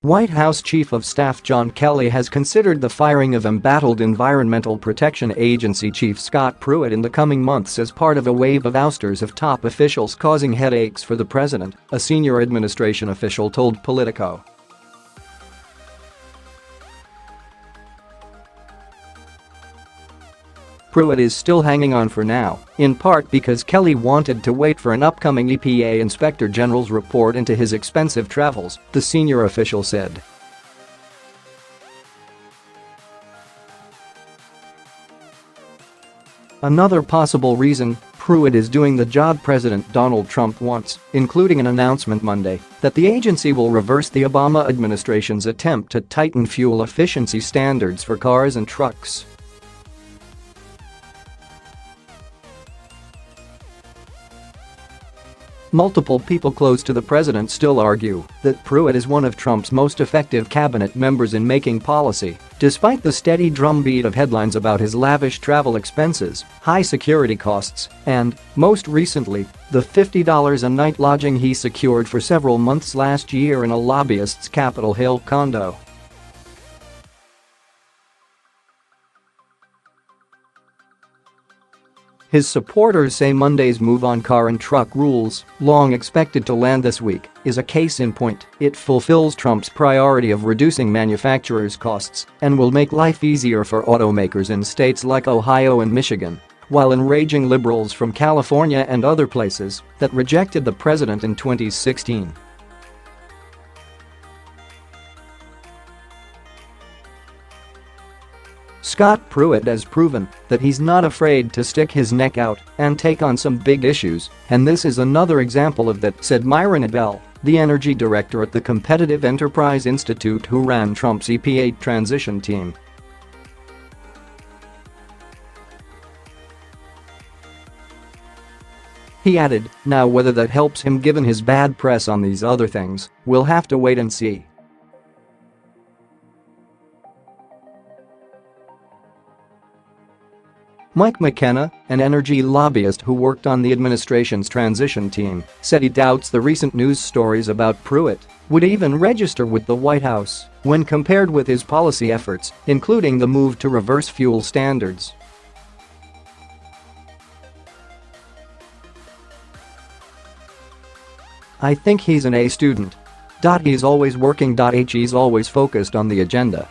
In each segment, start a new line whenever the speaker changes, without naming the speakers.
White House Chief of Staff John Kelly has considered the firing of embattled Environmental Protection Agency Chief Scott Pruitt in the coming months as part of a wave of ousters of top officials causing headaches for the president, a senior administration official told Politico. Pruitt is still hanging on for now, in part because Kelly wanted to wait for an upcoming EPA Inspector General's report into his expensive travels, the senior official said. Another possible reason Pruitt is doing the job President Donald Trump wants, including an announcement Monday that the agency will reverse the Obama administration's attempt to tighten fuel efficiency standards for cars and trucks. Multiple people close to the president still argue that Pruitt is one of Trump's most effective cabinet members in making policy, despite the steady drumbeat of headlines about his lavish travel expenses, high security costs, and, most recently, the $50 a night lodging he secured for several months last year in a lobbyist's Capitol Hill condo. His supporters say Monday's move on car and truck rules, long expected to land this week, is a case in point. It fulfills Trump's priority of reducing manufacturers' costs and will make life easier for automakers in states like Ohio and Michigan, while enraging liberals from California and other places that rejected the president in 2016. Scott Pruitt has proven that he's not afraid to stick his neck out and take on some big issues, and this is another example of that, said Myron Ebell, the energy director at the Competitive Enterprise Institute who ran Trump's EPA transition team. He added, "Now whether that helps him given his bad press on these other things, we'll have to wait and see." Mike McKenna, an energy lobbyist who worked on the administration's transition team, said he doubts the recent news stories about Pruitt would even register with the White House when compared with his policy efforts, including the move to reverse fuel standards. "I think he's an A student. He's always working.He's always focused on the agenda.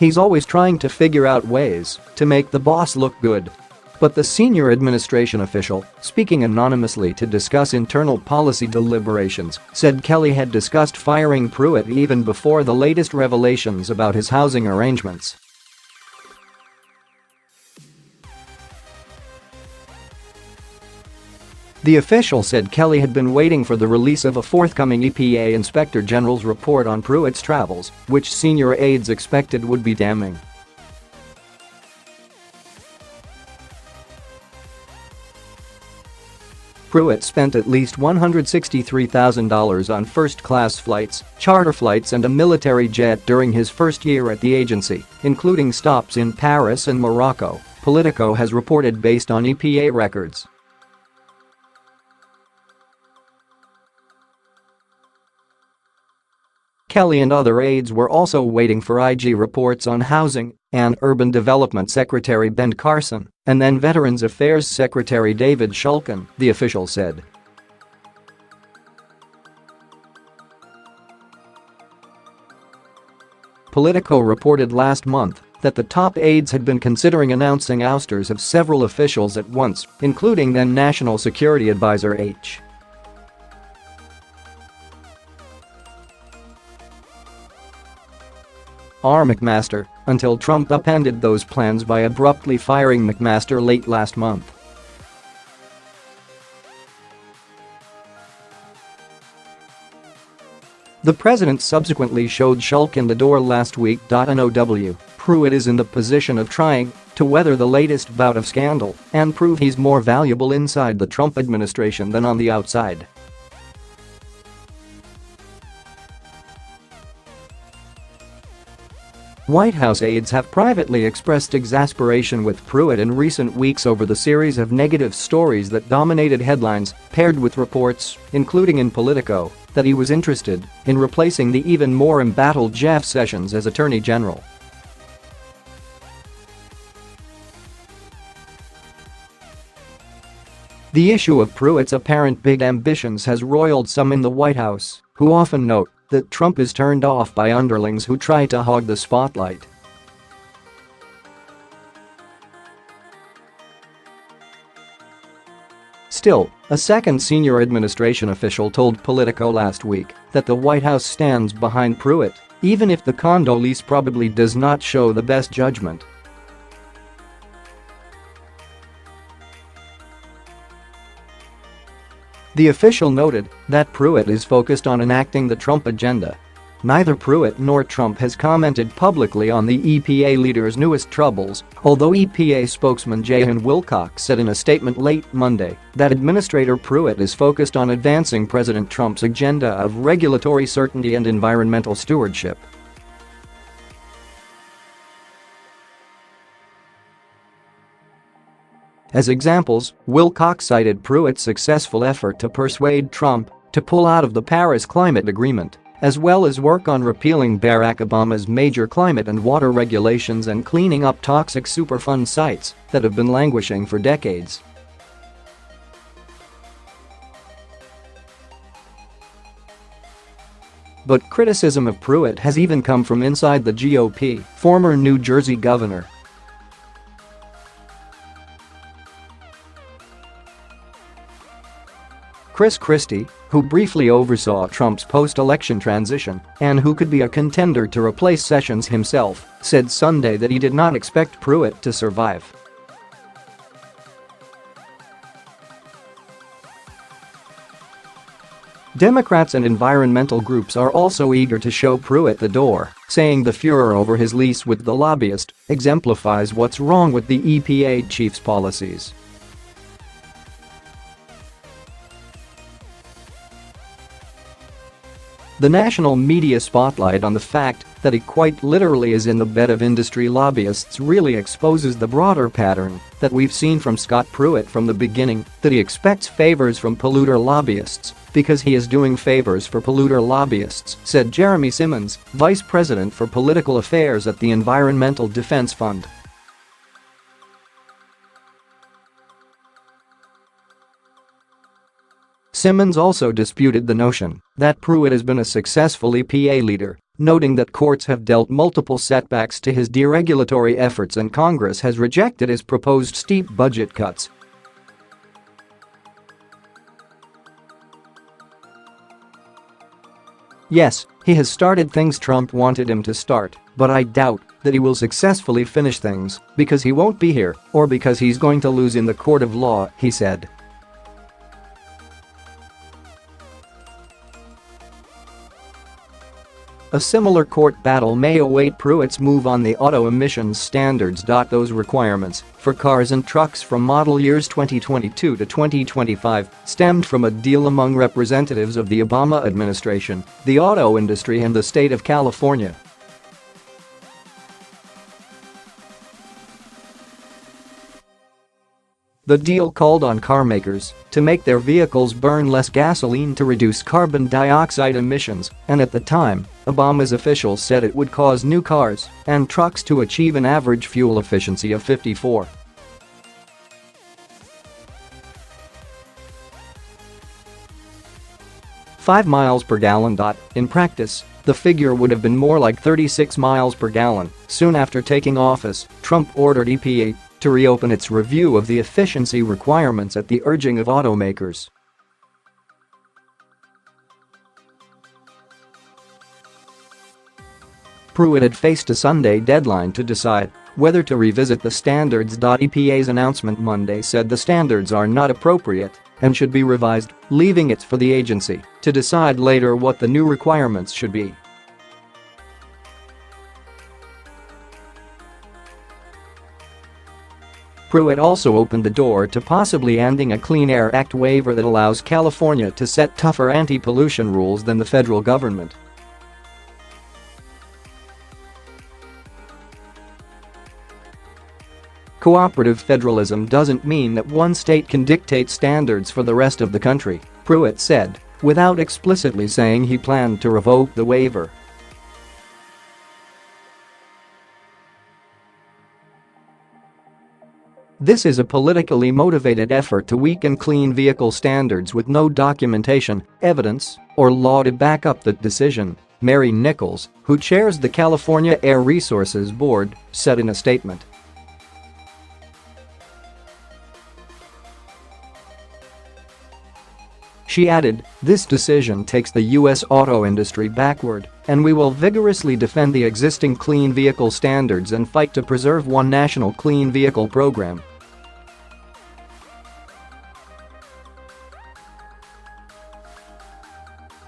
He's always trying to figure out ways to make the boss look good." But the senior administration official, speaking anonymously to discuss internal policy deliberations, said Kelly had discussed firing Pruitt even before the latest revelations about his housing arrangements. The official said Kelly had been waiting for the release of a forthcoming EPA Inspector General's report on Pruitt's travels, which senior aides expected would be damning. Pruitt spent at least $163,000 on first-class flights, charter flights and a military jet during his first year at the agency, including stops in Paris and Morocco, Politico has reported based on EPA records. Kelly and other aides were also waiting for IG reports on housing and urban development Secretary Ben Carson and then Veterans Affairs Secretary David Shulkin, the official said. Politico reported last month that the top aides had been considering announcing ousters of several officials at once, including then National Security Advisor H. R. McMaster, until Trump upended those plans by abruptly firing McMaster late last month. The president subsequently showed Shulkin the door last week. Now, Pruitt is in the position of trying to weather the latest bout of scandal and prove he's more valuable inside the Trump administration than on the outside. White House aides have privately expressed exasperation with Pruitt in recent weeks over the series of negative stories that dominated headlines, paired with reports, including in Politico, that he was interested in replacing the even more embattled Jeff Sessions as Attorney General. The issue of Pruitt's apparent big ambitions has roiled some in the White House, who often note that Trump is turned off by underlings who try to hog the spotlight. Still, a second senior administration official told Politico last week that the White House stands behind Pruitt, even if the condo lease probably does not show the best judgment. The official noted that Pruitt is focused on enacting the Trump agenda. Neither Pruitt nor Trump has commented publicly on the EPA leader's newest troubles, although EPA spokesman J.N. Wilcox said in a statement late Monday that Administrator Pruitt is focused on advancing President Trump's agenda of regulatory certainty and environmental stewardship. As examples, Wilcox cited Pruitt's successful effort to persuade Trump to pull out of the Paris Climate Agreement, as well as work on repealing Barack Obama's major climate and water regulations and cleaning up toxic Superfund sites that have been languishing for decades. But criticism of Pruitt has even come from inside the GOP, former New Jersey governor Chris Christie, who briefly oversaw Trump's post-election transition and who could be a contender to replace Sessions himself, said Sunday that he did not expect Pruitt to survive. Democrats and environmental groups are also eager to show Pruitt the door, saying the furor over his lease with the lobbyist exemplifies what's wrong with the EPA chief's policies. The national media spotlight on the fact that he quite literally is in the bed of industry lobbyists really exposes the broader pattern that we've seen from Scott Pruitt from the beginning, that he expects favors from polluter lobbyists because he is doing favors for polluter lobbyists, said Jeremy Simmons, vice president for political affairs at the Environmental Defense Fund. Simmons also disputed the notion that Pruitt has been a successful EPA leader, noting that courts have dealt multiple setbacks to his deregulatory efforts and Congress has rejected his proposed steep budget cuts. Yes, he has started things Trump wanted him to start, but I doubt that he will successfully finish things because he won't be here or because he's going to lose in the court of law, he said. A similar court battle may await Pruitt's move on the auto emissions standards. Those requirements for cars and trucks from model years 2022 to 2025 stemmed from a deal among representatives of the Obama administration, the auto industry and the state of California. The deal called on carmakers to make their vehicles burn less gasoline to reduce carbon dioxide emissions, and at the time, Obama's officials said it would cause new cars and trucks to achieve an average fuel efficiency of 54. miles per gallon. In practice, the figure would have been more like 36 miles per gallon. Soon after taking office, Trump ordered EPA to reopen its review of the efficiency requirements at the urging of automakers. Pruitt had faced a Sunday deadline to decide whether to revisit the standards. EPA's announcement Monday said the standards are not appropriate and should be revised, leaving it for the agency to decide later what the new requirements should be. Pruitt also opened the door to possibly ending a Clean Air Act waiver that allows California to set tougher anti-pollution rules than the federal government. Cooperative federalism doesn't mean that one state can dictate standards for the rest of the country, Pruitt said, without explicitly saying he planned to revoke the waiver. This is a politically motivated effort to weaken clean vehicle standards with no documentation, evidence, or law to back up the decision, Mary Nichols, who chairs the California Air Resources Board, said in a statement. She added, "This decision takes the U.S. auto industry backward, and we will vigorously defend the existing clean vehicle standards and fight to preserve one national clean vehicle program."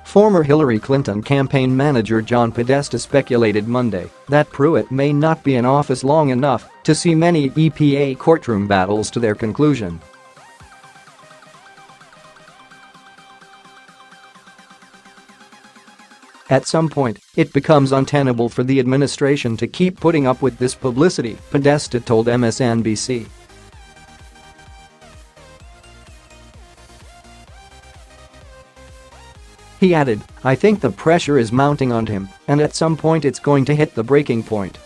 Former Hillary Clinton campaign manager John Podesta speculated Monday that Pruitt may not be in office long enough to see many EPA courtroom battles to their conclusion. At some point, it becomes untenable for the administration to keep putting up with this publicity, Podesta told MSNBC. He added, "I think the pressure is mounting on him, and at some point it's going to hit the breaking point."